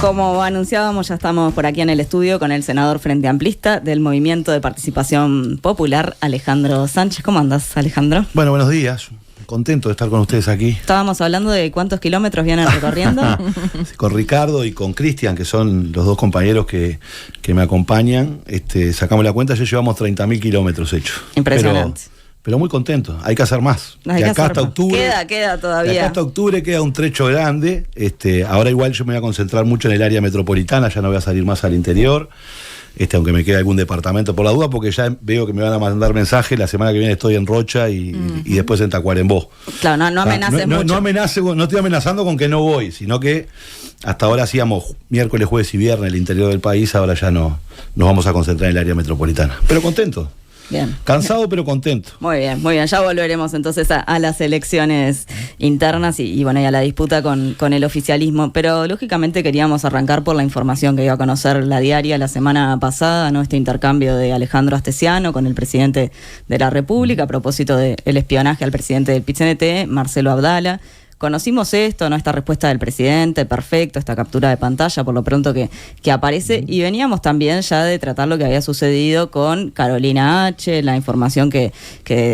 Como anunciábamos, ya estamos por aquí en el estudio con el senador Frente Amplista del Movimiento de Participación Popular, Alejandro Sánchez. ¿Cómo andas, Alejandro? Bueno, buenos días. Contento de estar con ustedes aquí. Estábamos hablando de cuántos kilómetros vienen recorriendo. Con Ricardo y con Cristian, que son los dos compañeros que me acompañan, sacamos la cuenta, ya llevamos 30.000 kilómetros hechos. Impresionante. Pero muy contento, hay que hacer más. Hay de que acá hacer hasta más. octubre. Queda todavía. De acá hasta octubre queda un trecho grande. Ahora igual yo me voy a concentrar mucho en el área metropolitana, ya no voy a salir más al interior. Aunque me quede algún departamento por la duda, porque ya veo que me van a mandar mensajes. La semana que viene estoy en Rocha y después en Tacuarembó. Claro, no amenaces mucho. No estoy amenazando con que no voy, sino que hasta ahora hacíamos miércoles, jueves y viernes el interior del país, ahora ya no nos vamos a concentrar en el área metropolitana. Pero contento. Bien. Cansado pero contento. Muy bien. Ya volveremos entonces a las elecciones internas y bueno, y a la disputa con el oficialismo. Pero lógicamente queríamos arrancar por la información que dio a conocer La Diaria la semana pasada, ¿no? Este intercambio de Alejandro Astesiano con el presidente de la República a propósito del espionaje al presidente del PIT-CNT, Marcelo Abdala. Conocimos esto, ¿no? Esta respuesta del presidente, perfecto, esta captura de pantalla por lo pronto que aparece, y veníamos también ya de tratar lo que había sucedido con Carolina H., la información que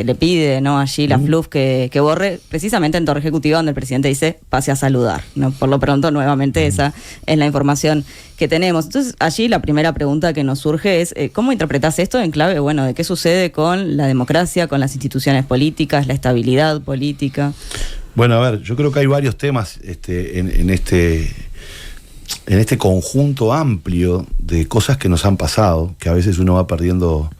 le pide, ¿no? Allí la FLUF que borre, precisamente en Torre Ejecutiva, donde el presidente dice pase a saludar, ¿no? Por lo pronto, nuevamente, esa es la información que tenemos. Entonces, allí la primera pregunta que nos surge es, ¿cómo interpretás esto en clave, bueno, de qué sucede con la democracia, con las instituciones políticas, la estabilidad política? Bueno, a ver, yo creo que hay varios temas en este conjunto amplio de cosas que nos han pasado, que a veces uno va perdiendo,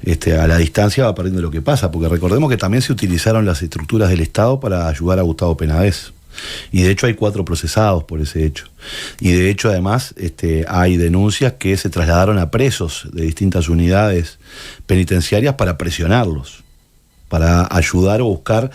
a la distancia va perdiendo lo que pasa, porque recordemos que también se utilizaron las estructuras del Estado para ayudar a Gustavo Penades. Y de hecho hay 4 procesados por ese hecho. Y de hecho además hay denuncias que se trasladaron a presos de distintas unidades penitenciarias para presionarlos, para ayudar o buscar.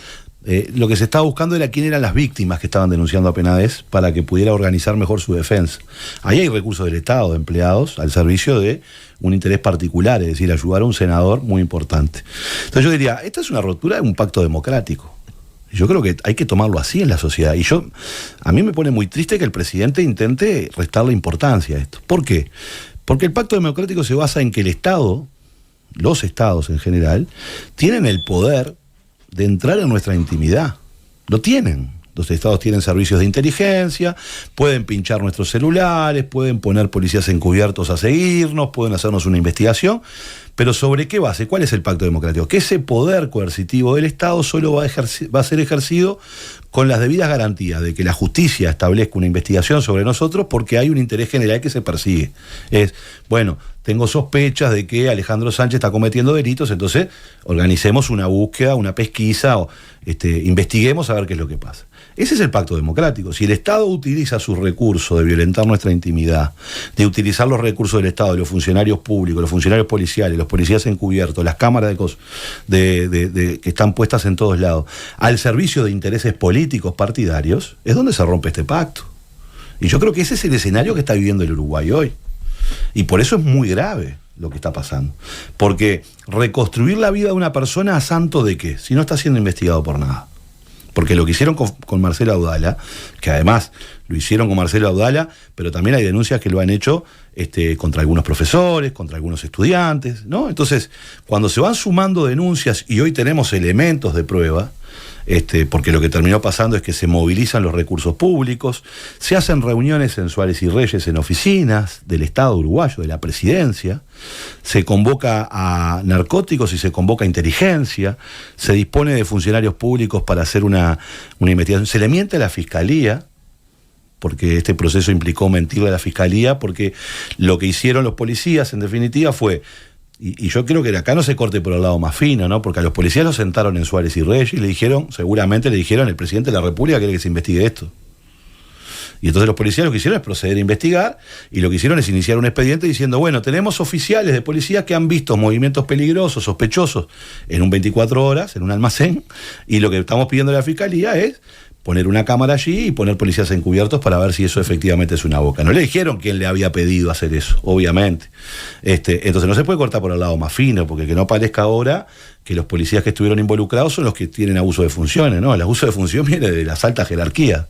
Lo que se estaba buscando era quién eran las víctimas que estaban denunciando a Penades para que pudiera organizar mejor su defensa. Ahí hay recursos del Estado, de empleados, al servicio de un interés particular, es decir, ayudar a un senador muy importante. Entonces yo diría, esta es una ruptura de un pacto democrático. Yo creo que hay que tomarlo así en la sociedad. Y a mí me pone muy triste que el presidente intente restarle importancia a esto. ¿Por qué? Porque el pacto democrático se basa en que el Estado, los estados en general, tienen el poder de entrar en nuestra intimidad. Lo tienen. Los estados tienen servicios de inteligencia, pueden pinchar nuestros celulares, pueden poner policías encubiertos a seguirnos, pueden hacernos una investigación, pero ¿sobre qué base? ¿Cuál es el pacto democrático? Que ese poder coercitivo del Estado solo va a ser ejercido con las debidas garantías de que la justicia establezca una investigación sobre nosotros porque hay un interés general que se persigue. Tengo sospechas de que Alejandro Sánchez está cometiendo delitos, entonces organicemos una búsqueda, una pesquisa, investiguemos a ver qué es lo que pasa. Ese es el pacto democrático. Si el Estado utiliza sus recursos de violentar nuestra intimidad, de utilizar los recursos del Estado, de los funcionarios públicos, los funcionarios policiales, los policías encubiertos, las cámaras que están puestas en todos lados, al servicio de intereses políticos partidarios, es donde se rompe este pacto. Y yo creo que ese es el escenario que está viviendo el Uruguay hoy. Y por eso es muy grave lo que está pasando. Porque reconstruir la vida de una persona, ¿a santo de qué? Si no está siendo investigado por nada. Porque lo que hicieron con Marcelo Abdala, que además lo hicieron con Marcelo Abdala, pero también hay denuncias que lo han hecho contra algunos profesores, contra algunos estudiantes, ¿no? Entonces, cuando se van sumando denuncias y hoy tenemos elementos de prueba, porque lo que terminó pasando es que se movilizan los recursos públicos, se hacen reuniones en Suárez y Reyes en oficinas del Estado uruguayo, de la presidencia, se convoca a narcóticos y se convoca a inteligencia, se dispone de funcionarios públicos para hacer una investigación, se le miente a la Fiscalía, porque este proceso implicó mentirle a la Fiscalía, porque lo que hicieron los policías en definitiva fue... Y yo creo que acá no se corte por el lado más fino, ¿no? Porque a los policías los sentaron en Suárez y Reyes y seguramente le dijeron, el presidente de la República quiere que se investigue esto. Y entonces los policías lo que hicieron es proceder a investigar, y lo que hicieron es iniciar un expediente diciendo, tenemos oficiales de policía que han visto movimientos peligrosos, sospechosos, en un 24 horas, en un almacén, y lo que estamos pidiendo a la Fiscalía es poner una cámara allí y poner policías encubiertos para ver si eso efectivamente es una boca. No le dijeron quién le había pedido hacer eso, obviamente. Entonces no se puede cortar por el lado más fino, porque que no parezca ahora que los policías que estuvieron involucrados son los que tienen abuso de funciones, ¿no? El abuso de función viene de las altas jerarquías.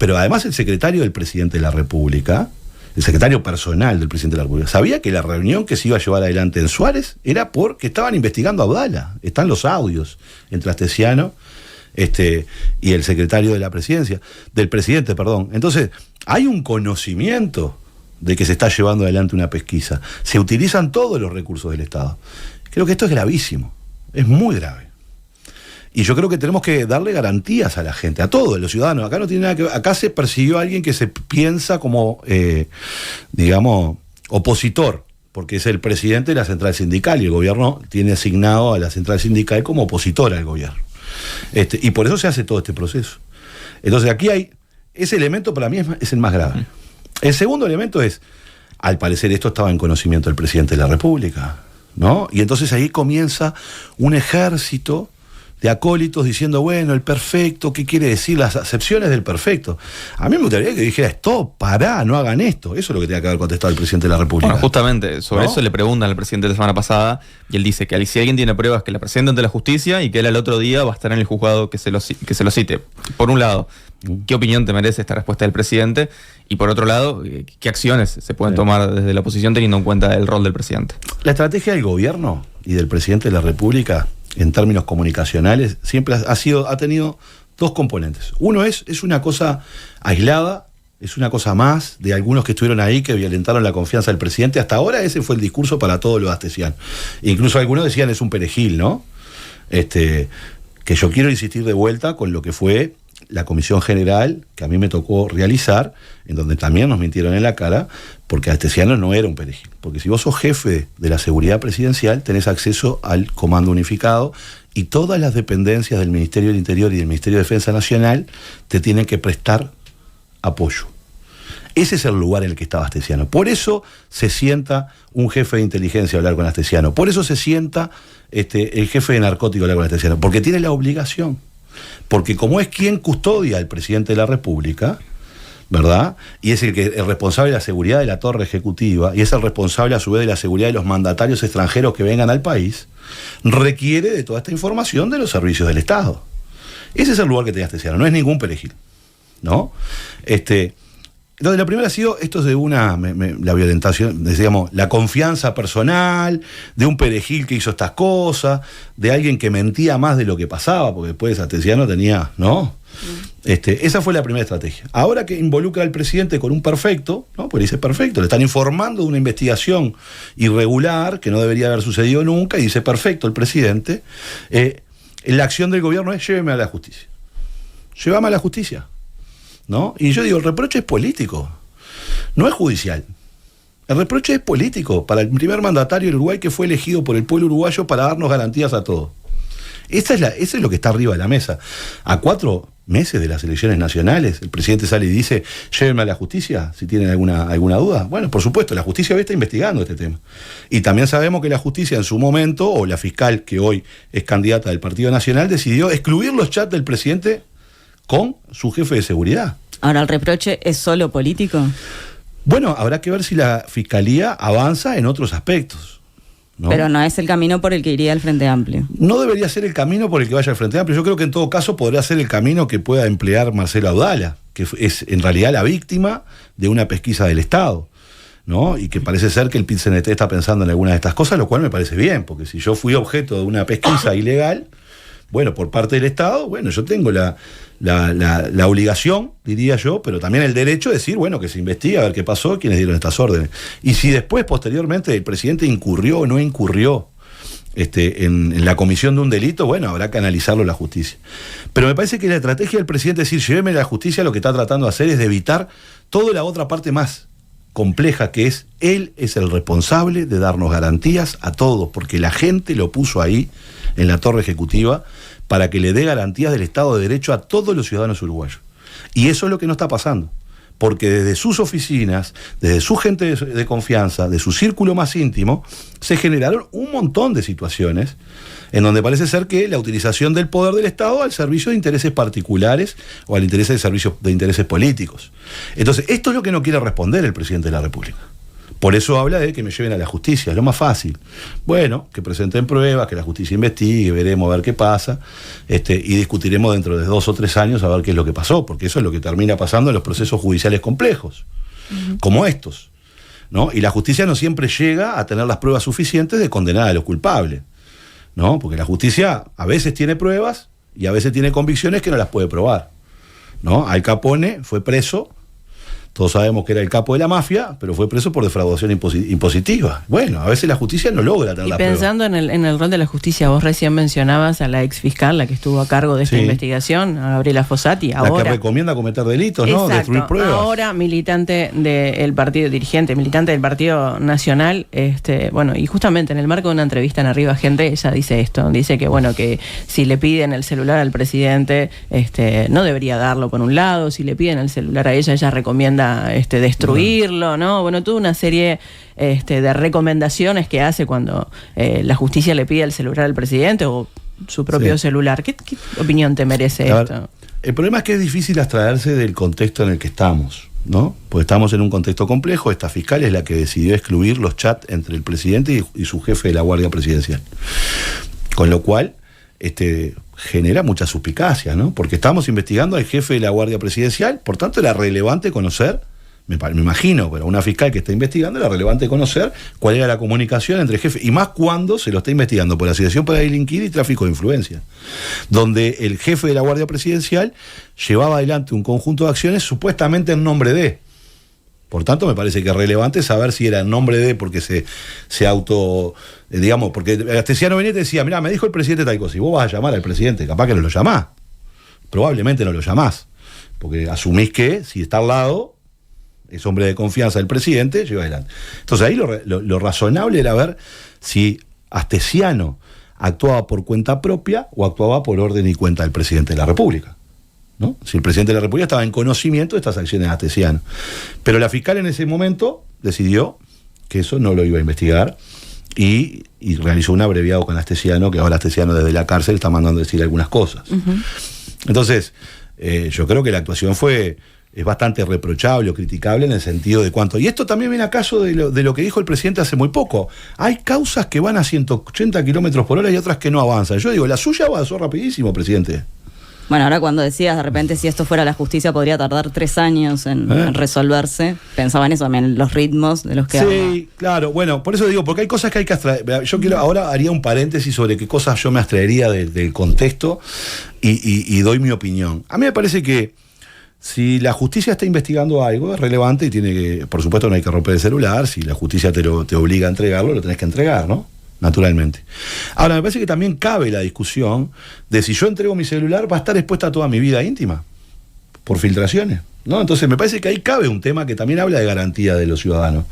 Pero además el secretario del presidente de la República, el secretario personal del presidente de la República, sabía que la reunión que se iba a llevar adelante en Suárez era porque estaban investigando a Abdala. Están los audios entre Astesiano y el secretario de la presidencia, del presidente, perdón. Entonces, hay un conocimiento de que se está llevando adelante una pesquisa. Se utilizan todos los recursos del Estado. Creo que esto es gravísimo, es muy grave. Y yo creo que tenemos que darle garantías a la gente, a todos los ciudadanos. Acá no tiene nada que ver. Acá se persiguió a alguien que se piensa como, digamos, opositor, porque es el presidente de la central sindical y el gobierno tiene asignado a la central sindical como opositora al gobierno. Y por eso se hace todo este proceso. Entonces aquí hay, ese elemento para mí es el más grave. El segundo elemento es, al parecer esto estaba en conocimiento del presidente de la República, ¿no? Y entonces ahí comienza un ejército de acólitos diciendo, bueno, el perfecto, ¿qué quiere decir? Las acepciones del perfecto. A mí me gustaría que dijera, stop, pará, no hagan esto. Eso es lo que tenía que haber contestado el presidente de la República. Bueno, justamente, sobre eso le preguntan al presidente la semana pasada, y él dice que si alguien tiene pruebas que la presente ante la justicia y que él al otro día va a estar en el juzgado que se lo cite. Por un lado, ¿qué opinión te merece esta respuesta del presidente? Y por otro lado, ¿qué acciones se pueden tomar desde la oposición teniendo en cuenta el rol del presidente? La estrategia del gobierno y del presidente de la República en términos comunicacionales, siempre ha tenido dos componentes. Uno es una cosa aislada, es una cosa más de algunos que estuvieron ahí que violentaron la confianza del presidente. Hasta ahora ese fue el discurso para todos los astesianos. Incluso algunos decían es un perejil, ¿no? Que yo quiero insistir de vuelta con lo que fue la Comisión General, que a mí me tocó realizar, en donde también nos mintieron en la cara, porque Astesiano no era un perejil. Porque si vos sos jefe de la seguridad presidencial, tenés acceso al Comando Unificado y todas las dependencias del Ministerio del Interior y del Ministerio de Defensa Nacional te tienen que prestar apoyo. Ese es el lugar en el que estaba Astesiano. Por eso se sienta un jefe de inteligencia a hablar con Astesiano. Por eso se sienta el jefe de narcóticos a hablar con Astesiano. Porque tiene la obligación. Porque como es quien custodia al presidente de la República, ¿verdad? Y es el responsable de la seguridad de la torre ejecutiva, y es el responsable a su vez de la seguridad de los mandatarios extranjeros que vengan al país, requiere de toda esta información de los servicios del Estado. Ese es el lugar que tenía Astesiano, no es ningún perejil, ¿no? Entonces la primera ha sido, esto es de la violentación, digamos, la confianza personal, de un perejil que hizo estas cosas, de alguien que mentía más de lo que pasaba, porque después Astesiano tenía, ¿no? Esa fue la primera estrategia. Ahora que involucra al presidente con un perfecto, ¿no? Pues dice perfecto, le están informando de una investigación irregular que no debería haber sucedido nunca, y dice perfecto el presidente, la acción del gobierno es lléveme a la justicia. Llévame a la justicia, ¿no? Y yo digo, el reproche es político, no es judicial. El reproche es político para el primer mandatario del Uruguay que fue elegido por el pueblo uruguayo para darnos garantías a todos. Eso es lo que está arriba de la mesa. A 4 meses de las elecciones nacionales, el presidente sale y dice, llévenme a la justicia si tienen alguna duda. Bueno, por supuesto, la justicia hoy está investigando este tema. Y también sabemos que la justicia en su momento, o la fiscal que hoy es candidata del Partido Nacional, decidió excluir los chats del presidente con su jefe de seguridad. Ahora, ¿el reproche es solo político? Bueno, habrá que ver si la Fiscalía avanza en otros aspectos, ¿no? Pero no es el camino por el que iría el Frente Amplio. No debería ser el camino por el que vaya el Frente Amplio. Yo creo que en todo caso podría ser el camino que pueda emplear Marcelo Abdala, que es en realidad la víctima de una pesquisa del Estado, ¿no? Y que parece ser que el PIT-CNT está pensando en alguna de estas cosas, lo cual me parece bien, porque si yo fui objeto de una pesquisa ilegal, bueno, por parte del Estado, bueno, yo tengo la obligación, diría yo, pero también el derecho de decir, bueno, que se investigue a ver qué pasó, quiénes dieron estas órdenes. Y si después, posteriormente, el presidente incurrió o no incurrió en la comisión de un delito, bueno, habrá que analizarlo en la justicia. Pero me parece que la estrategia del presidente es decir, lléveme a la justicia, lo que está tratando de hacer es de evitar toda la otra parte más compleja, que es, él es el responsable de darnos garantías a todos, porque la gente lo puso ahí, en la torre ejecutiva, para que le dé garantías del Estado de Derecho a todos los ciudadanos uruguayos. Y eso es lo que no está pasando, porque desde sus oficinas, desde su gente de confianza, de su círculo más íntimo, se generaron un montón de situaciones en donde parece ser que la utilización del poder del Estado al servicio de intereses particulares o al interés de servicios de intereses políticos. Entonces, esto es lo que no quiere responder el presidente de la República. Por eso habla de que me lleven a la justicia, es lo más fácil. Bueno, que presenten pruebas, que la justicia investigue, veremos a ver qué pasa, y discutiremos dentro de 2 o 3 años a ver qué es lo que pasó, porque eso es lo que termina pasando en los procesos judiciales complejos, como estos, ¿no? Y la justicia no siempre llega a tener las pruebas suficientes de condenar a los culpables, ¿no? Porque la justicia a veces tiene pruebas y a veces tiene convicciones que no las puede probar, ¿no? Al Capone fue preso. Todos sabemos que era el capo de la mafia, pero fue preso por defraudación impositiva. Bueno, a veces la justicia no logra tener la prueba. Y pensando en el rol de la justicia, vos recién mencionabas a la ex fiscal, la que estuvo a cargo de esta investigación, a Gabriela Fossati. Ahora, la que recomienda cometer delitos, ¿no? Exacto, destruir pruebas. Ahora militante del partido, dirigente, militante del Partido Nacional, bueno, y justamente en el marco de una entrevista en Arriba Gente, ella dice esto, dice que bueno, que si le piden el celular al presidente, no debería darlo por un lado, si le piden el celular a ella recomienda destruirlo, ¿no? Bueno, toda una serie de recomendaciones que hace cuando la justicia le pide el celular al presidente o su propio celular. ¿Qué opinión te merece esto? El problema es que es difícil abstraerse del contexto en el que estamos, ¿no? Pues estamos en un contexto complejo. Esta fiscal es la que decidió excluir los chats entre el presidente y su jefe de la Guardia Presidencial. Con lo cual, genera mucha suspicacia, ¿no? Porque estamos investigando al jefe de la Guardia Presidencial, por tanto era relevante conocer, me imagino, pero una fiscal que está investigando era relevante conocer cuál era la comunicación entre el jefe, y más cuando se lo está investigando por asociación para delinquir y tráfico de influencia, donde el jefe de la Guardia Presidencial llevaba adelante un conjunto de acciones supuestamente en nombre de. Por tanto, me parece que es relevante saber si era en nombre de, porque se auto, digamos, porque Astesiano Benet decía, mirá, me dijo el presidente tal cosa, y vos vas a llamar al presidente, capaz que no lo llamás, probablemente no lo llamás, porque asumís que si está al lado, es hombre de confianza del presidente, lleva adelante. Entonces ahí lo razonable era ver si Astesiano actuaba por cuenta propia o actuaba por orden y cuenta del presidente de la República, ¿no? Si el presidente de la República estaba en conocimiento de estas acciones de Astesiano. Pero la fiscal en ese momento decidió que eso no lo iba a investigar y realizó un abreviado con Astesiano, que ahora Astesiano desde la cárcel está mandando decir algunas cosas. Entonces, yo creo que la actuación es bastante reprochable o criticable en el sentido de cuánto. Y esto también viene a caso de lo que dijo el presidente hace muy poco. Hay causas que van a 180 kilómetros por hora y otras que no avanzan. Yo digo, la suya avanzó rapidísimo, presidente. Bueno, ahora cuando decías, de repente, si esto fuera la justicia, podría tardar 3 años en resolverse. Pensaba en eso también, los ritmos de los que Sí, claro. Bueno, por eso digo, porque hay cosas que hay que abstraer. Yo ahora haría un paréntesis sobre qué cosas yo me abstraería del contexto y doy mi opinión. A mí me parece que si la justicia está investigando algo, es relevante y tiene que, por supuesto, no hay que romper el celular. Si la justicia te obliga a entregarlo, lo tenés que entregar, ¿no? Naturalmente. Ahora, me parece que también cabe la discusión de si yo entrego mi celular, va a estar expuesta a toda mi vida íntima por filtraciones, ¿no? Entonces me parece que ahí cabe un tema que también habla de garantía de los ciudadanos.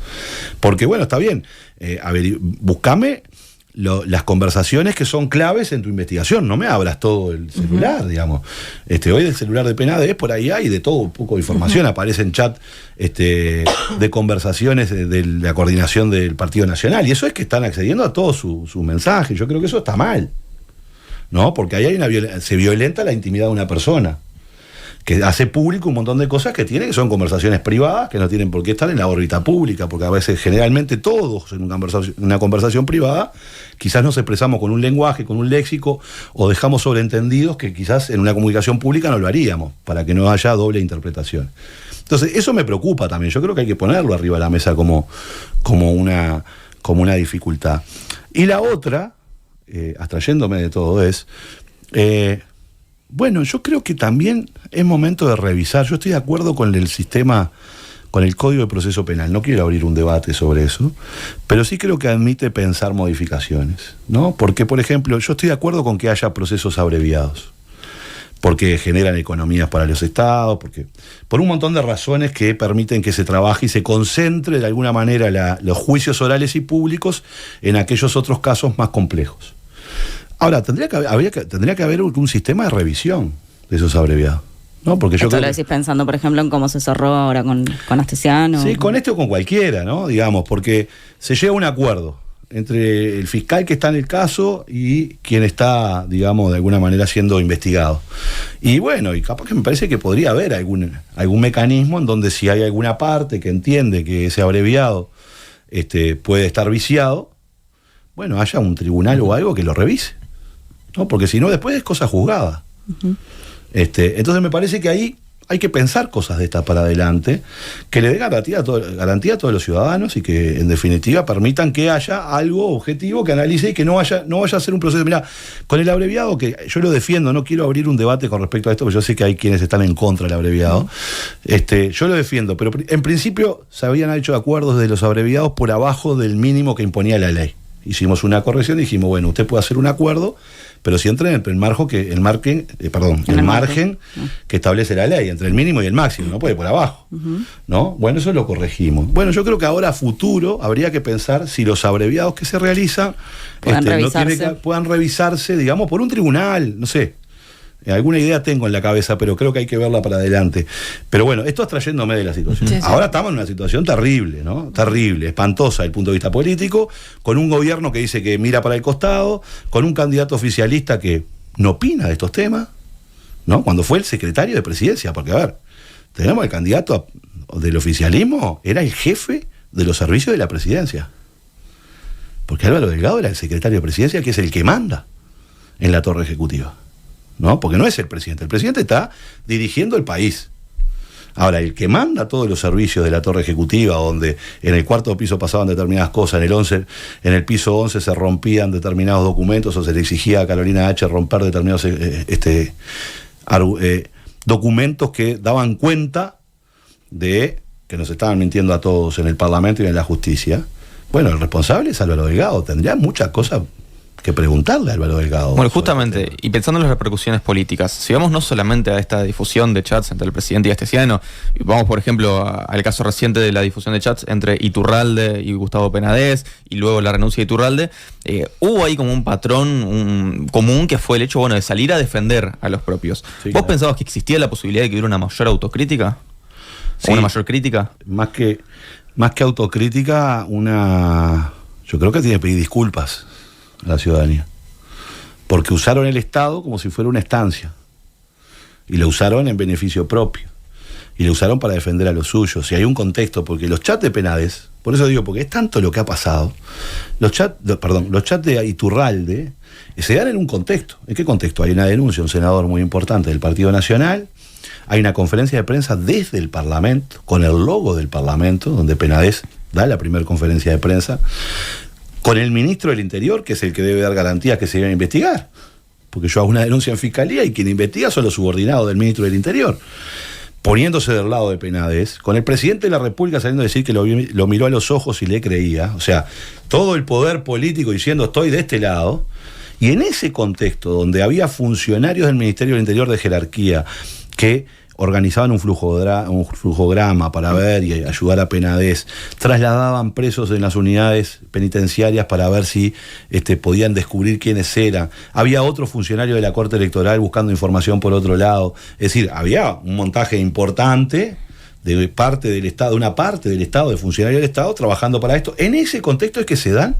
Porque, bueno, está bien, buscame las conversaciones que son claves en tu investigación, no me abras todo el celular, digamos. Hoy del celular de Penades por ahí hay de todo un poco de información, aparece en chat de conversaciones de la coordinación del Partido Nacional, y eso es que están accediendo a todos sus mensajes. Yo creo que eso está mal, ¿no? Porque ahí hay se violenta la intimidad de una persona, que hace público un montón de cosas que tiene, que son conversaciones privadas, que no tienen por qué estar en la órbita pública, porque a veces, generalmente todos en una conversación privada, quizás nos expresamos con un lenguaje, con un léxico, o dejamos sobreentendidos que quizás en una comunicación pública no lo haríamos, para que no haya doble interpretación. Entonces, eso me preocupa también. Yo creo que hay que ponerlo arriba de la mesa como una dificultad. Y la otra, abstrayéndome de todo, es... bueno, yo creo que también es momento de revisar. Yo estoy de acuerdo con el sistema, con el Código de Proceso Penal. No quiero abrir un debate sobre eso, pero sí creo que admite pensar modificaciones, ¿no? Porque, por ejemplo, yo estoy de acuerdo con que haya procesos abreviados, porque generan economías para los estados, porque por un montón de razones que permiten que se trabaje y se concentre de alguna manera los juicios orales y públicos en aquellos otros casos más complejos. Ahora, tendría que haber un sistema de revisión de esos abreviados, ¿no? Porque yo Esto lo decís pensando, por ejemplo, en cómo se cerró ahora con Astesiano. Sí, con este o con cualquiera, ¿no? Digamos, porque se llega a un acuerdo entre el fiscal que está en el caso y quien está, digamos, de alguna manera siendo investigado. Y bueno, y capaz que me parece que podría haber algún mecanismo en donde si hay alguna parte que entiende que ese abreviado puede estar viciado, bueno, haya un tribunal o algo que lo revise, ¿no? Porque si no, después es cosa juzgada. Entonces me parece que ahí hay que pensar cosas de estas para adelante, que le dé garantía a todos los ciudadanos y que en definitiva permitan que haya algo objetivo que analice y que no vaya a ser un proceso. Mirá, con el abreviado, que yo lo defiendo, no quiero abrir un debate con respecto a esto, porque yo sé que hay quienes están en contra del abreviado. Yo lo defiendo, pero en principio se habían hecho acuerdos de los abreviados por abajo del mínimo que imponía la ley. Hicimos una corrección y dijimos, bueno, usted puede hacer un acuerdo, pero si entra entre el margen que establece la ley, entre el mínimo y el máximo, no puede por abajo, ¿no? Bueno, eso lo corregimos. Bueno, yo creo que ahora a futuro habría que pensar si los abreviados que se realizan puedan revisarse, digamos, por un tribunal, no sé. Alguna idea tengo en la cabeza, pero creo que hay que verla para adelante. Pero bueno, esto abstrayéndome de la situación. Sí. Ahora estamos en una situación terrible, ¿no? Terrible, espantosa desde el punto de vista político, con un gobierno que dice que mira para el costado, con un candidato oficialista que no opina de estos temas, ¿no? Cuando fue el secretario de presidencia, porque a ver, tenemos el candidato del oficialismo, era el jefe de los servicios de la presidencia. Porque Álvaro Delgado era el secretario de presidencia, que es el que manda en la torre ejecutiva, ¿no? Porque no es el presidente está dirigiendo el país. Ahora, el que manda todos los servicios de la torre ejecutiva, donde en el cuarto piso pasaban determinadas cosas, en el piso 11 se rompían determinados documentos, o se le exigía a Carolina H. romper determinados documentos que daban cuenta de que nos estaban mintiendo a todos en el Parlamento y en la justicia. Bueno, el responsable es Álvaro Delgado. Tendría muchas cosas que preguntarle a Álvaro Delgado. Bueno, justamente, y pensando en las repercusiones políticas, si vamos no solamente a esta difusión de chats entre el presidente y Astesiano, y vamos por ejemplo al caso reciente de la difusión de chats entre Iturralde y Gustavo Penadez, y luego la renuncia de Iturralde, hubo ahí como un patrón común que fue el hecho, bueno, de salir a defender a los propios. Sí, ¿Vos pensabas que existía la posibilidad de que hubiera una mayor autocrítica? Sí, ¿o una mayor crítica? Más que autocrítica, yo creo que tiene que pedir disculpas a la ciudadanía, porque usaron el Estado como si fuera una estancia, y lo usaron en beneficio propio, y lo usaron para defender a los suyos. Y hay un contexto, porque los chats de Penades, por eso digo, porque es tanto lo que ha pasado, los chats de Iturralde se dan en un contexto. ¿En qué contexto? Hay una denuncia, un senador muy importante del Partido Nacional, hay una conferencia de prensa desde el Parlamento, con el logo del Parlamento, donde Penades da la primera conferencia de prensa, con el ministro del Interior, que es el que debe dar garantías que se deben investigar, porque yo hago una denuncia en Fiscalía y quien investiga son los subordinados del ministro del Interior, poniéndose del lado de Penades, con el presidente de la República saliendo a decir que lo miró a los ojos y le creía, o sea, todo el poder político diciendo estoy de este lado, y en ese contexto donde había funcionarios del Ministerio del Interior de jerarquía que organizaban un flujograma para ver y ayudar a Penades, trasladaban presos en las unidades penitenciarias para ver si podían descubrir quiénes eran. Había otro funcionario de la Corte Electoral buscando información por otro lado. Es decir, había un montaje importante de una parte del Estado, de funcionarios del Estado, trabajando para esto. En ese contexto es que se dan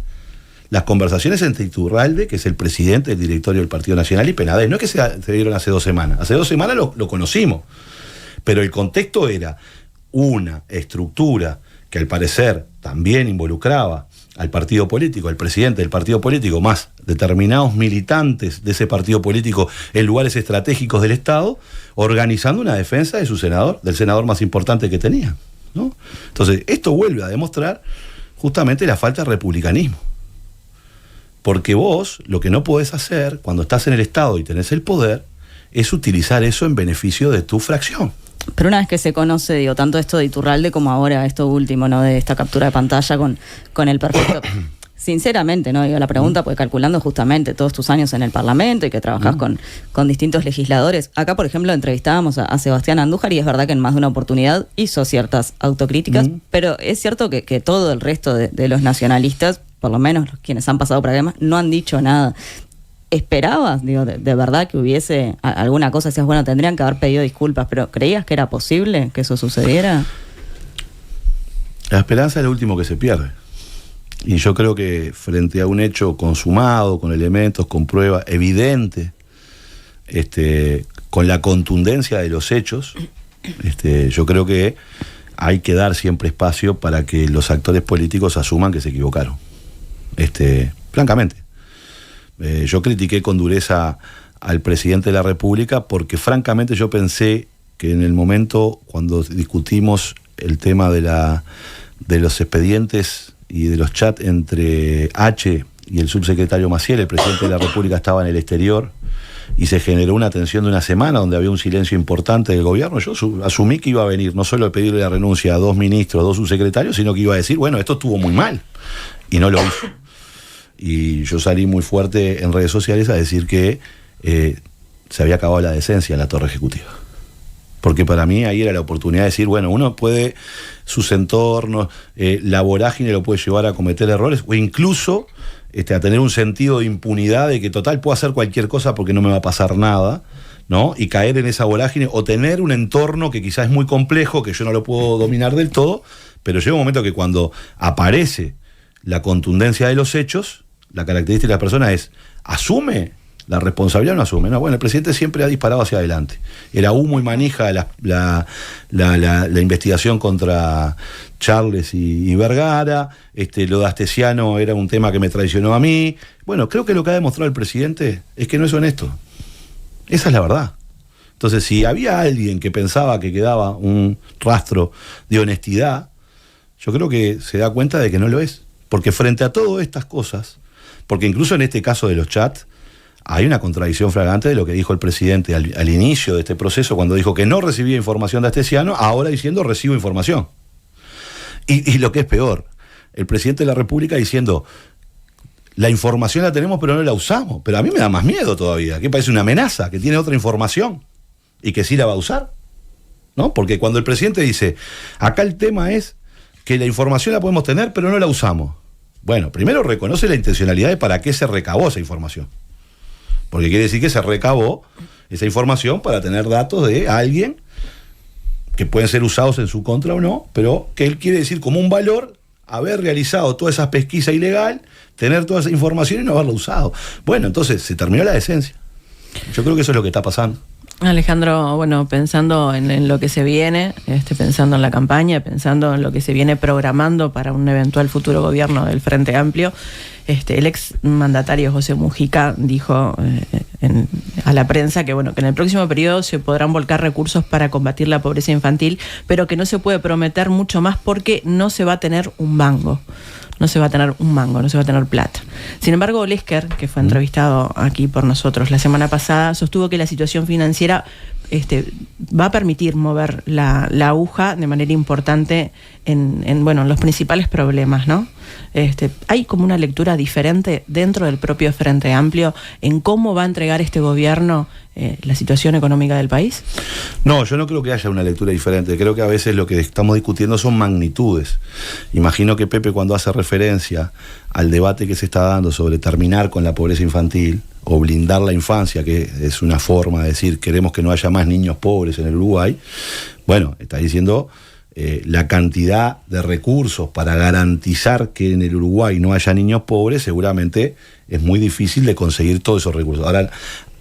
las conversaciones entre Iturralde, que es el presidente del directorio del Partido Nacional, y Penades. No es que se dieron hace 2 semanas. Hace 2 semanas lo conocimos. Pero el contexto era una estructura que al parecer también involucraba al partido político, al presidente del partido político, más determinados militantes de ese partido político en lugares estratégicos del Estado, organizando una defensa de su senador, del senador más importante que tenía, ¿no? Entonces, esto vuelve a demostrar justamente la falta de republicanismo. Porque vos lo que no podés hacer cuando estás en el Estado y tenés el poder es utilizar eso en beneficio de tu fracción. Pero una vez que se conoce, digo, tanto esto de Iturralde como ahora esto último, ¿no? De esta captura de pantalla con el perfecto. Sinceramente, ¿no? Digo la pregunta, pues calculando justamente todos tus años en el Parlamento y que trabajás con distintos legisladores. Acá, por ejemplo, entrevistábamos a Sebastián Andújar y es verdad que en más de una oportunidad hizo ciertas autocríticas, pero es cierto que todo el resto de los nacionalistas, por lo menos los quienes han pasado por además, no han dicho nada. ¿Esperabas, digo, de verdad que hubiese alguna cosa? Decías, bueno, tendrían que haber pedido disculpas, pero ¿creías que era posible que eso sucediera? La esperanza es lo último que se pierde. Y yo creo que frente a un hecho consumado, con elementos, con pruebas evidentes, con la contundencia de los hechos, yo creo que hay que dar siempre espacio para que los actores políticos asuman que se equivocaron. Francamente. Yo critiqué con dureza al presidente de la República porque francamente yo pensé que en el momento cuando discutimos el tema de los expedientes y de los chats entre H y el subsecretario Maciel, el presidente de la República estaba en el exterior y se generó una tensión de una semana donde había un silencio importante del gobierno, yo asumí que iba a venir no solo a pedirle la renuncia a 2 ministros, 2 subsecretarios, sino que iba a decir, bueno, esto estuvo muy mal, y no lo hizo. Y yo salí muy fuerte en redes sociales a decir que se había acabado la decencia en la torre ejecutiva. Porque para mí ahí era la oportunidad de decir, bueno, uno puede, sus entornos, la vorágine lo puede llevar a cometer errores, o incluso a tener un sentido de impunidad de que total puedo hacer cualquier cosa porque no me va a pasar nada, ¿no? Y caer en esa vorágine, o tener un entorno que quizás es muy complejo, que yo no lo puedo dominar del todo, pero llega un momento que cuando aparece la contundencia de los hechos, la característica de la persona es, ¿asume la responsabilidad o no asume? No, bueno, el presidente siempre ha disparado hacia adelante. Era humo y manija la investigación contra Charles y Vergara, lo de Astesiano era un tema que me traicionó a mí. Bueno, creo que lo que ha demostrado el presidente es que no es honesto. Esa es la verdad. Entonces, si había alguien que pensaba que quedaba un rastro de honestidad, yo creo que se da cuenta de que no lo es. Porque frente a todas estas cosas, porque incluso en este caso de los chats, hay una contradicción flagrante de lo que dijo el presidente al inicio de este proceso, cuando dijo que no recibía información de Astesiano, ahora diciendo recibo información. Y lo que es peor, el presidente de la República diciendo, la información la tenemos pero no la usamos. Pero a mí me da más miedo todavía, que parece una amenaza, que tiene otra información y que sí la va a usar, ¿no? Porque cuando el presidente dice, acá el tema es que la información la podemos tener pero no la usamos. Bueno, primero reconoce la intencionalidad de para qué se recabó esa información. Porque quiere decir que se recabó esa información para tener datos de alguien que pueden ser usados en su contra o no, pero que él quiere decir como un valor haber realizado toda esa pesquisa ilegal, tener toda esa información y no haberla usado. Bueno, entonces se terminó la decencia. Yo creo que eso es lo que está pasando. Alejandro, bueno, pensando en lo que se viene, pensando en la campaña, pensando en lo que se viene programando para un eventual futuro gobierno del Frente Amplio, el ex mandatario José Mujica dijo a la prensa que bueno, que en el próximo periodo se podrán volcar recursos para combatir la pobreza infantil, pero que no se puede prometer mucho más porque no se va a tener un mango. No se va a tener un mango, no se va a tener plata. Sin embargo, Lesker, que fue entrevistado aquí por nosotros la semana pasada, sostuvo que la situación financiera va a permitir mover la aguja de manera importante en los principales problemas, ¿no? Hay como una lectura diferente dentro del propio Frente Amplio en cómo va a entregar este gobierno la situación económica del país. No, yo no creo que haya una lectura diferente. Creo que a veces lo que estamos discutiendo son magnitudes. Imagino que Pepe, cuando hace referencia al debate que se está dando sobre terminar con la pobreza infantil o blindar la infancia, que es una forma de decir queremos que no haya más niños pobres en el Uruguay, bueno, está diciendo la cantidad de recursos para garantizar que en el Uruguay no haya niños pobres, seguramente es muy difícil de conseguir todos esos recursos. Ahora,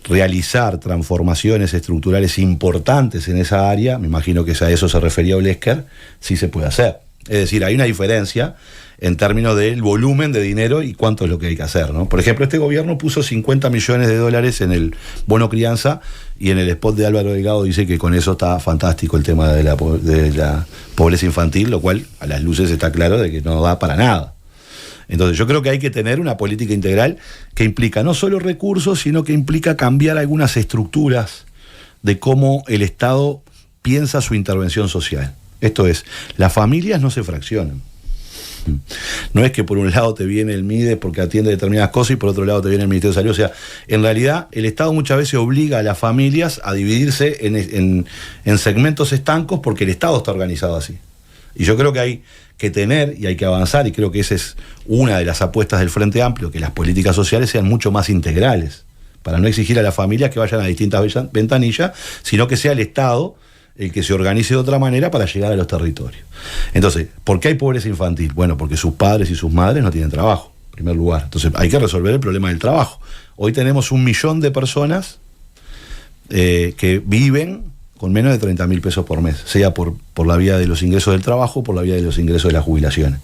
realizar transformaciones estructurales importantes en esa área, me imagino que a eso se refería Olesker, sí se puede hacer. Es decir, hay una diferencia en términos del volumen de dinero y cuánto es lo que hay que hacer, ¿no? Por ejemplo, este gobierno puso $50 millones en el bono crianza y en el spot de Álvaro Delgado dice que con eso está fantástico el tema de la pobreza infantil, lo cual a las luces está claro de que no da para nada. Entonces yo creo que hay que tener una política integral que implica no solo recursos, sino que implica cambiar algunas estructuras de cómo el Estado piensa su intervención social. Esto es, las familias no se fraccionan. No es que por un lado te viene el MIDE porque atiende determinadas cosas y por otro lado te viene el Ministerio de Salud. O sea, en realidad el Estado muchas veces obliga a las familias a dividirse en segmentos estancos porque el Estado está organizado así. Y yo creo que hay que tener y hay que avanzar, y creo que esa es una de las apuestas del Frente Amplio, que las políticas sociales sean mucho más integrales, para no exigir a las familias que vayan a distintas ventanillas, sino que sea el Estado el que se organice de otra manera para llegar a los territorios. Entonces, ¿por qué hay pobreza infantil? Bueno, porque sus padres y sus madres no tienen trabajo, en primer lugar. Entonces, hay que resolver el problema del trabajo. Hoy tenemos 1 millón de personas que viven con menos de 30.000 pesos por mes, sea por la vía de los ingresos del trabajo o por la vía de los ingresos de las jubilaciones.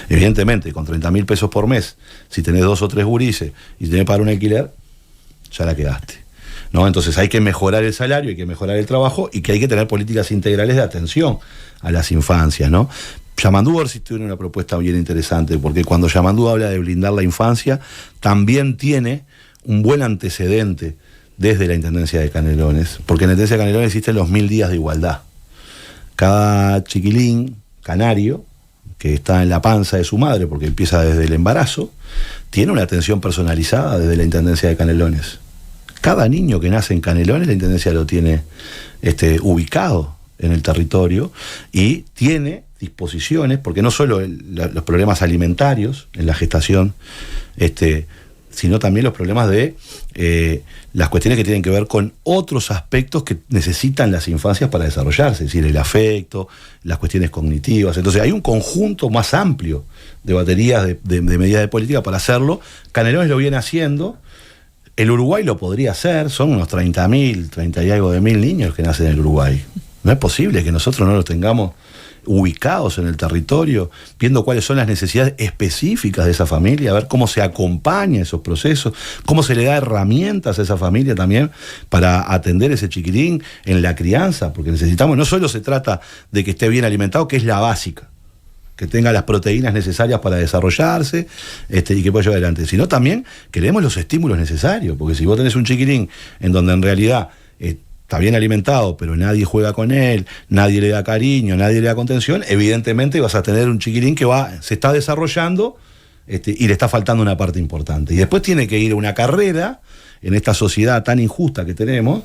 Evidentemente, con 30.000 pesos por mes, si tenés 2 o 3 gurises y tenés para un alquiler, ya la quedaste, ¿no? Entonces hay que mejorar el salario, hay que mejorar el trabajo y que hay que tener políticas integrales de atención a las infancias, ¿no? Yamandú sí tiene una propuesta bien interesante, porque cuando Yamandú habla de blindar la infancia, también tiene un buen antecedente desde la Intendencia de Canelones, porque en la Intendencia de Canelones existen los 1000 días de igualdad. Cada chiquilín canario que está en la panza de su madre, porque empieza desde el embarazo, tiene una atención personalizada desde la Intendencia de Canelones. Cada niño que nace en Canelones, la Intendencia lo tiene ubicado en el territorio y tiene disposiciones, porque no solo los problemas alimentarios en la gestación, sino también los problemas de las cuestiones que tienen que ver con otros aspectos que necesitan las infancias para desarrollarse, es decir, el afecto, las cuestiones cognitivas. Entonces hay un conjunto más amplio de baterías de medidas de política para hacerlo. Canelones lo viene haciendo, el Uruguay lo podría hacer, son unos 30.000, 30 y algo de mil niños que nacen en el Uruguay. No es posible que nosotros no los tengamos ubicados en el territorio, viendo cuáles son las necesidades específicas de esa familia, a ver cómo se acompaña esos procesos, cómo se le da herramientas a esa familia también para atender ese chiquilín en la crianza, porque necesitamos, no solo se trata de que esté bien alimentado, que es la básica, que tenga las proteínas necesarias para desarrollarse y que pueda llevar adelante, sino también que le demos los estímulos necesarios, porque si vos tenés un chiquilín en donde en realidad está bien alimentado, pero nadie juega con él, nadie le da cariño, nadie le da contención, evidentemente vas a tener un chiquilín que se está desarrollando y le está faltando una parte importante. Y después tiene que ir a una carrera en esta sociedad tan injusta que tenemos,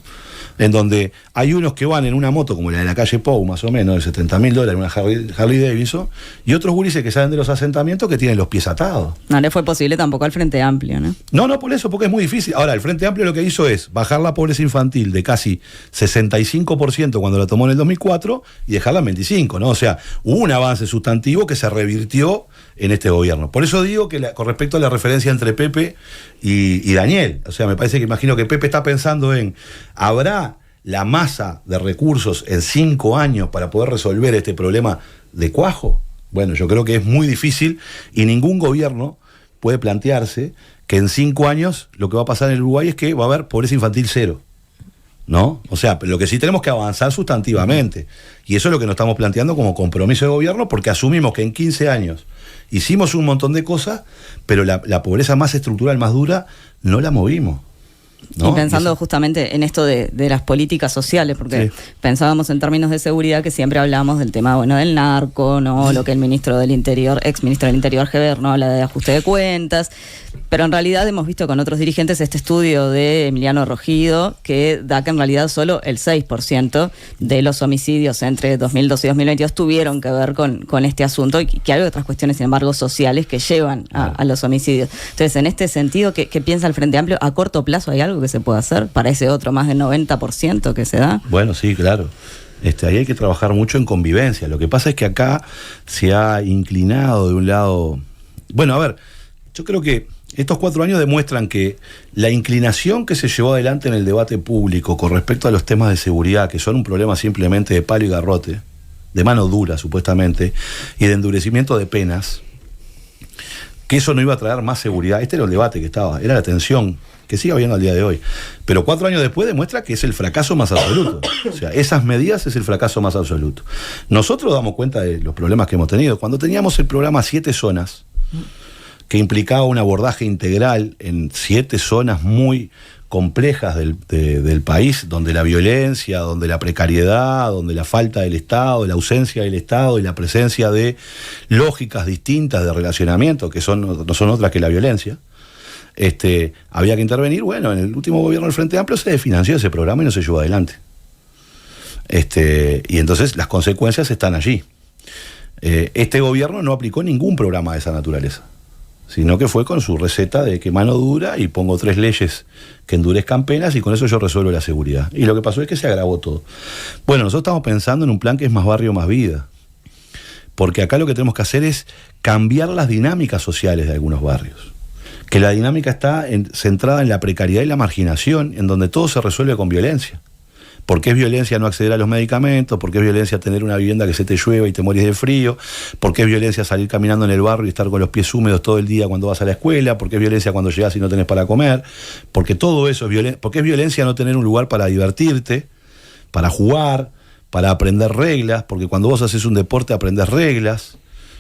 en donde hay unos que van en una moto como la de la calle Pou, más o menos, de $70.000, una Harley Davidson, y otros gurises que salen de los asentamientos que tienen los pies atados. No le fue posible tampoco al Frente Amplio, ¿no? No, por eso, porque es muy difícil. Ahora, el Frente Amplio lo que hizo es bajar la pobreza infantil de casi 65% cuando la tomó en el 2004 y dejarla en 25%, ¿no? O sea, hubo un avance sustantivo que se revirtió en este gobierno. Por eso digo que con respecto a la referencia entre Pepe y Daniel, o sea, me parece que imagino que Pepe está pensando en, ¿habrá la masa de recursos en 5 años para poder resolver este problema de cuajo? Bueno, yo creo que es muy difícil y ningún gobierno puede plantearse que en 5 años lo que va a pasar en el Uruguay es que va a haber pobreza infantil cero, ¿no? O sea, lo que sí tenemos que avanzar sustantivamente, y eso es lo que nos estamos planteando como compromiso de gobierno, porque asumimos que en 15 años hicimos un montón de cosas, pero la pobreza más estructural, más dura, no la movimos, ¿no? Y pensando justamente en esto de las políticas sociales, porque pensábamos en términos de seguridad que siempre hablamos del tema, bueno, del narco, ¿no? Lo que el ministro del Interior, ex ministro del Interior, Heber, ¿no? Habla de ajuste de cuentas, pero en realidad hemos visto con otros dirigentes este estudio de Emiliano Rogido que da que en realidad solo el 6% de los homicidios entre 2012 y 2022 tuvieron que ver con este asunto, y que hay otras cuestiones, sin embargo, sociales que llevan a los homicidios. Entonces, en este sentido, ¿qué piensa el Frente Amplio? ¿A corto plazo hay algo que se puede hacer para ese otro más del 90% que se da? Bueno, sí, claro. Ahí hay que trabajar mucho en convivencia. Lo que pasa es que acá se ha inclinado de un lado... Bueno, a ver, yo creo que estos 4 años demuestran que la inclinación que se llevó adelante en el debate público con respecto a los temas de seguridad, que son un problema simplemente de palo y garrote, de mano dura supuestamente, y de endurecimiento de penas, que eso no iba a traer más seguridad. Este era el debate que estaba, era la tensión que sigue habiendo al día de hoy. Pero 4 años después demuestra que es el fracaso más absoluto. O sea, esas medidas es el fracaso más absoluto. Nosotros damos cuenta de los problemas que hemos tenido. Cuando teníamos el programa 7 zonas, que implicaba un abordaje integral en 7 zonas muy complejas del país, donde la violencia, donde la precariedad, donde la falta del Estado, la ausencia del Estado y la presencia de lógicas distintas de relacionamiento, que no son otras que la violencia, había que intervenir. Bueno, en el último gobierno del Frente Amplio se desfinanció ese programa y no se llevó adelante. Y entonces las consecuencias están allí. Este gobierno no aplicó ningún programa de esa naturaleza, sino que fue con su receta de que mano dura y pongo 3 leyes que endurezcan penas y con eso yo resuelvo la seguridad. Y lo que pasó es que se agravó todo. Bueno, nosotros estamos pensando en un plan que es más barrio, más vida. Porque acá lo que tenemos que hacer es cambiar las dinámicas sociales de algunos barrios. Que la dinámica está centrada en la precariedad y la marginación, en donde todo se resuelve con violencia. ¿Por qué es violencia no acceder a los medicamentos? ¿Por qué es violencia tener una vivienda que se te llueva y te morís de frío? ¿Por qué es violencia salir caminando en el barrio y estar con los pies húmedos todo el día cuando vas a la escuela? ¿Por qué es violencia cuando llegás y no tenés para comer? Porque todo eso es violencia. ¿Por qué es violencia no tener un lugar para divertirte, para jugar, para aprender reglas? Porque cuando vos haces un deporte aprendés reglas,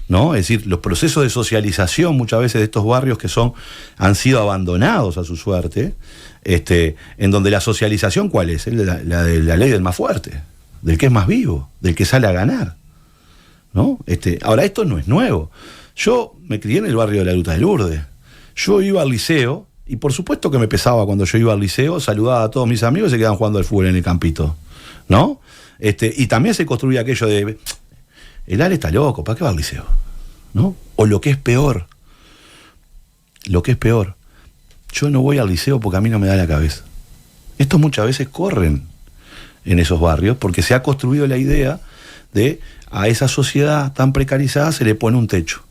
¿no? Es decir, los procesos de socialización muchas veces de estos barrios que han sido abandonados a su suerte, en donde la socialización, ¿cuál es? La ley del más fuerte, del que es más vivo, del que sale a ganar, ¿no? Ahora, esto no es nuevo. Yo me crié en el barrio de la Gruta de Lourdes. Yo iba al liceo, y por supuesto que me pesaba cuando yo iba al liceo, saludaba a todos mis amigos y se quedaban jugando al fútbol en el campito, ¿no? Y también se construía aquello de... El Ale está loco, ¿para qué va al liceo? ¿No? O lo que es peor, yo no voy al liceo porque a mí no me da la cabeza. Estos muchas veces corren en esos barrios porque se ha construido la idea de a esa sociedad tan precarizada se le pone un techo.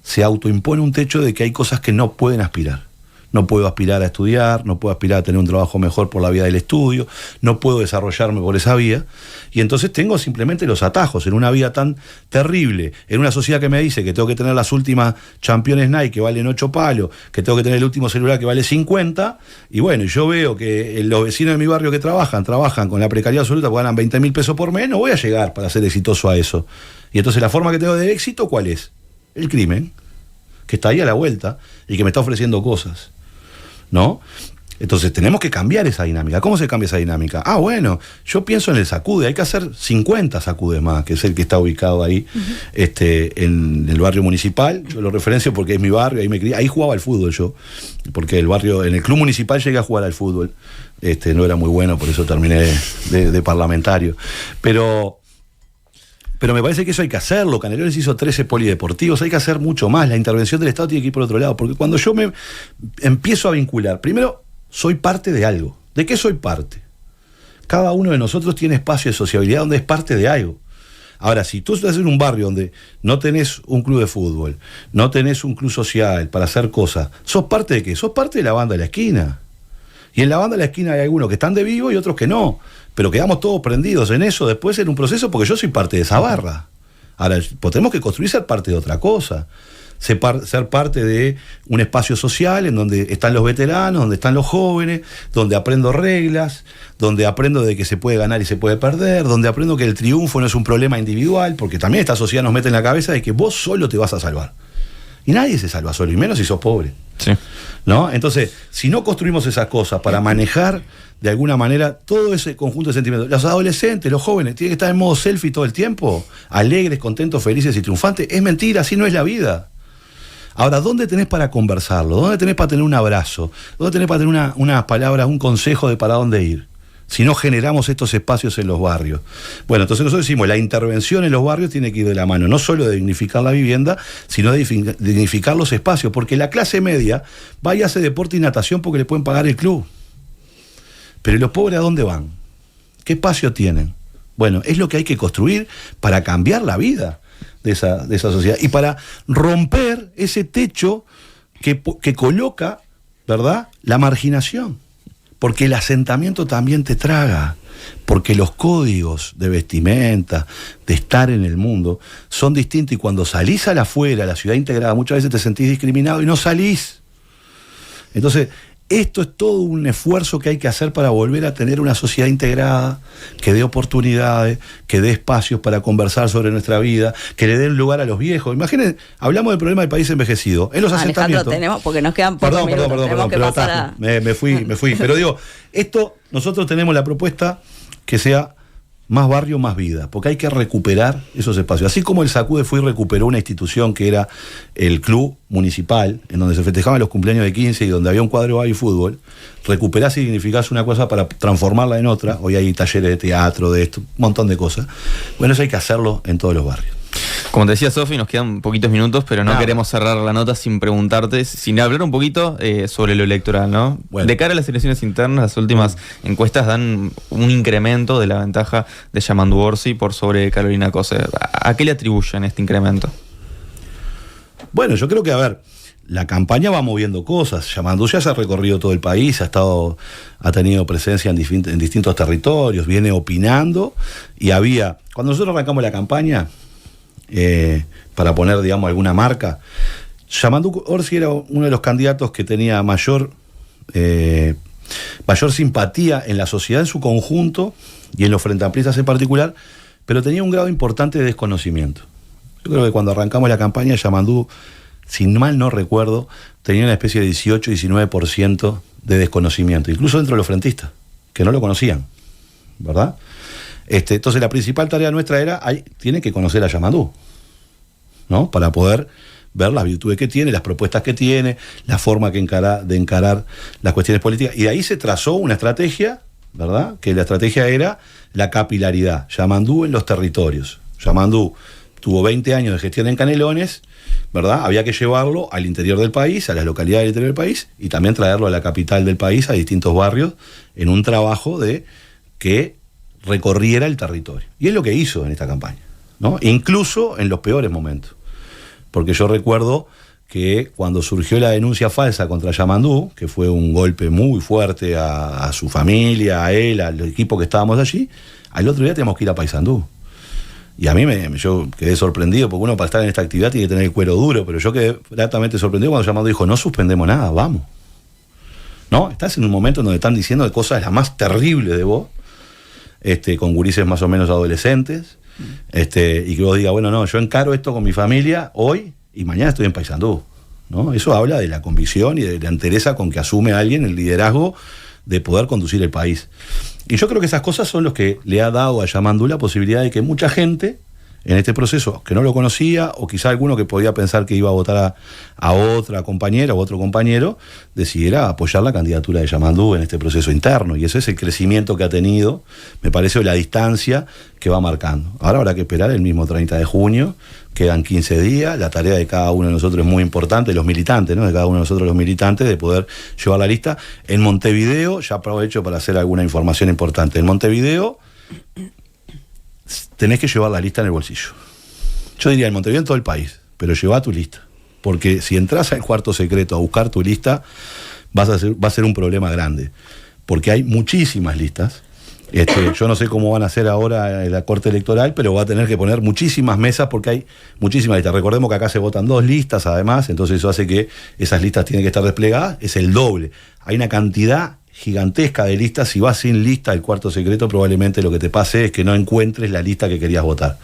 Se autoimpone un techo de que hay cosas que no pueden aspirar. No puedo aspirar a estudiar, no puedo aspirar a tener un trabajo mejor por la vía del estudio, no puedo desarrollarme por esa vía, y entonces tengo simplemente los atajos en una vida tan terrible, en una sociedad que me dice que tengo que tener las últimas Championes Nike que valen 8 palos, que tengo que tener el último celular que vale 50, y bueno, yo veo que los vecinos de mi barrio que trabajan con la precariedad absoluta, porque ganan 20.000 pesos por mes, no voy a llegar para ser exitoso a eso. Y entonces la forma que tengo de éxito, ¿cuál es? El crimen, que está ahí a la vuelta y que me está ofreciendo cosas, ¿no? Entonces tenemos que cambiar esa dinámica. ¿Cómo se cambia esa dinámica? Bueno, yo pienso en el Sacude, hay que hacer 50 Sacudes más, que es el que está ubicado ahí, en el barrio municipal. Yo lo referencio porque es mi barrio, ahí me crié, ahí jugaba al fútbol yo, porque en el club municipal llegué a jugar al fútbol, no era muy bueno, por eso terminé de parlamentario, pero me parece que eso hay que hacerlo. Canelones hizo 13 polideportivos, hay que hacer mucho más. La intervención del Estado tiene que ir por otro lado, porque cuando yo me empiezo a vincular, primero, soy parte de algo. ¿De qué soy parte? Cada uno de nosotros tiene espacio de sociabilidad donde es parte de algo. Ahora, si tú estás en un barrio donde no tenés un club de fútbol, no tenés un club social para hacer cosas, ¿sos parte de qué? Sos parte de la banda de la esquina. Y en la banda de la esquina hay algunos que están de vivo y otros que no. Pero quedamos todos prendidos en eso después en un proceso porque yo soy parte de esa barra. Ahora, pues tenemos que construir ser parte de otra cosa. Ser parte de un espacio social en donde están los veteranos, donde están los jóvenes, donde aprendo reglas, donde aprendo de que se puede ganar y se puede perder, donde aprendo que el triunfo no es un problema individual, porque también esta sociedad nos mete en la cabeza de que vos solo te vas a salvar. Y nadie se salva solo, y menos si sos pobre. Sí. ¿No? Entonces, si no construimos esas cosas para manejar de alguna manera todo ese conjunto de sentimientos, los adolescentes, los jóvenes, tienen que estar en modo selfie todo el tiempo, alegres, contentos, felices y triunfantes. Es mentira, así no es la vida. Ahora, ¿dónde tenés para conversarlo? ¿Dónde tenés para tener un abrazo? ¿Dónde tenés para tener unas palabras, un consejo de para dónde ir? Si no generamos estos espacios en los barrios. Bueno, entonces nosotros decimos, la intervención en los barrios tiene que ir de la mano, no solo de dignificar la vivienda, sino de dignificar los espacios, porque la clase media va y hace deporte y natación porque le pueden pagar el club. Pero ¿y los pobres a dónde van? ¿Qué espacio tienen? Bueno, es lo que hay que construir para cambiar la vida de esa sociedad y para romper ese techo que coloca, ¿verdad?, la marginación. Porque el asentamiento también te traga, porque los códigos de vestimenta, de estar en el mundo, son distintos y cuando salís a la afuera, a la ciudad integrada, muchas veces te sentís discriminado y no salís. Entonces, esto es todo un esfuerzo que hay que hacer para volver a tener una sociedad integrada, que dé oportunidades, que dé espacios para conversar sobre nuestra vida, que le den lugar a los viejos. Imaginen, hablamos del problema del país envejecido. En los asentamientos. Tenemos, porque nos quedan pocos minutos. Tenemos que pasar a... Me fui. Pero digo, esto, nosotros tenemos la propuesta que sea más barrio, más vida, porque hay que recuperar esos espacios. Así como el Sacude fue y recuperó una institución que era el club municipal, en donde se festejaban los cumpleaños de 15 y donde había un cuadro de baile y fútbol, recuperás y significás una cosa para transformarla en otra. Hoy hay talleres de teatro, de esto, un montón de cosas. Bueno, eso hay que hacerlo en todos los barrios. Como te decía Sofi, nos quedan poquitos minutos, pero no queremos cerrar la nota sin preguntarte, sin hablar un poquito sobre lo electoral, ¿no? Bueno. De cara a las elecciones internas, las últimas encuestas dan un incremento de la ventaja de Yamandu Orsi por sobre Carolina Cose. ¿A qué le atribuyen este incremento? Bueno, yo creo que, a ver, la campaña va moviendo cosas. Yamandú ya se ha recorrido todo el país, ha tenido presencia en distintos territorios, viene opinando, y cuando nosotros arrancamos la campaña, para poner, digamos, alguna marca, Yamandú Orsi era uno de los candidatos que tenía mayor simpatía en la sociedad en su conjunto y en los frentamplistas en particular, pero tenía un grado importante de desconocimiento. Yo creo que cuando arrancamos la campaña, Yamandú, sin mal no recuerdo, tenía una especie de 18-19% de desconocimiento, incluso dentro de los frentistas, que no lo conocían, ¿verdad? Entonces la principal tarea nuestra era, tiene que conocer a Yamandú, ¿no? Para poder ver las virtudes que tiene, las propuestas que tiene, la forma de encarar las cuestiones políticas. Y de ahí se trazó una estrategia, ¿verdad? Que la estrategia era la capilaridad, Yamandú en los territorios. Yamandú tuvo 20 años de gestión en Canelones, ¿verdad? Había que llevarlo al interior del país, a las localidades del interior del país, y también traerlo a la capital del país, a distintos barrios, en un trabajo de que recorriera el territorio. Y es lo que hizo en esta campaña, ¿no? Incluso en los peores momentos. Porque yo recuerdo que cuando surgió la denuncia falsa contra Yamandú, que fue un golpe muy fuerte a su familia, a él, al equipo que estábamos allí, al otro día teníamos que ir a Paysandú. Y a mí yo quedé sorprendido, porque uno para estar en esta actividad tiene que tener el cuero duro, pero yo quedé gratamente sorprendido cuando Yamandú dijo, no suspendemos nada, vamos. ¿No? Estás en un momento en donde están diciendo cosas las más terribles de vos, con gurises más o menos adolescentes, y que vos digas, bueno, no, yo encaro esto con mi familia hoy y mañana estoy en Paysandú, ¿no? Eso habla de la convicción y de la entereza con que asume alguien el liderazgo de poder conducir el país. Y yo creo que esas cosas son los que le ha dado a Yamandú la posibilidad de que mucha gente en este proceso, que no lo conocía, o quizá alguno que podía pensar que iba a votar a otra compañera o otro compañero, decidiera apoyar la candidatura de Yamandú en este proceso interno. Y ese es el crecimiento que ha tenido, me parece, la distancia que va marcando. Ahora habrá que esperar el mismo 30 de junio, quedan 15 días, la tarea de cada uno de nosotros es muy importante, los militantes, ¿no? De cada uno de nosotros los militantes, de poder llevar la lista. En Montevideo, ya aprovecho para hacer alguna información importante, en Montevideo tenés que llevar la lista en el bolsillo. Yo diría en Montevideo, en todo el país, pero lleva tu lista. Porque si entras al cuarto secreto a buscar tu lista, va a ser un problema grande. Porque hay muchísimas listas. Yo no sé cómo van a hacer ahora en la Corte Electoral, pero va a tener que poner muchísimas mesas porque hay muchísimas listas. Recordemos que acá se votan 2 listas además, entonces eso hace que esas listas tienen que estar desplegadas, es el doble. Hay una cantidad gigantesca de listas. Si vas sin lista al cuarto secreto, probablemente lo que te pase es que no encuentres la lista que querías votar.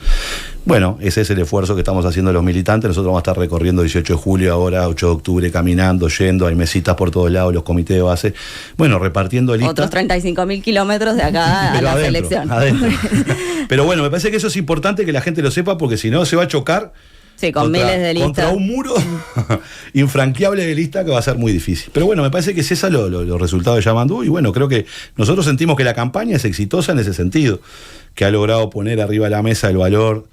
Bueno, ese es el esfuerzo que estamos haciendo los militantes. Nosotros vamos a estar recorriendo 18 de julio, ahora 8 de octubre, caminando, yendo, hay mesitas por todos lados, los comités de base, bueno, repartiendo listas. Otros 35.000 kilómetros de acá a la selección. Adentro. Pero bueno, me parece que eso es importante que la gente lo sepa, porque si no se va a chocar. Sí, con miles de listas. Contra un muro infranqueable de lista que va a ser muy difícil. Pero bueno, me parece que es esa los resultados de Yamandú, y bueno, creo que nosotros sentimos que la campaña es exitosa en ese sentido, que ha logrado poner arriba de la mesa el valor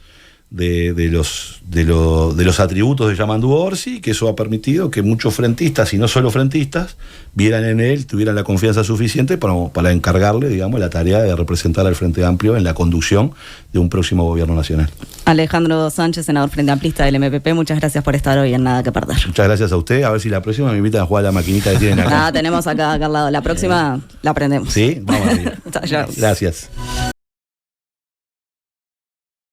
de los atributos de Yamandú Orsi, que eso ha permitido que muchos frentistas, y no solo frentistas, vieran en él, tuvieran la confianza suficiente para encargarle, digamos, la tarea de representar al Frente Amplio en la conducción de un próximo gobierno nacional. Alejandro Sánchez, senador frente amplista del MPP, muchas gracias por estar hoy en Nada que Perder. Muchas gracias a usted. A ver si la próxima me invitan a jugar a la maquinita que tienen acá. Tenemos acá al lado. La próxima la aprendemos. Sí, vamos a ver. Hasta allá. Gracias.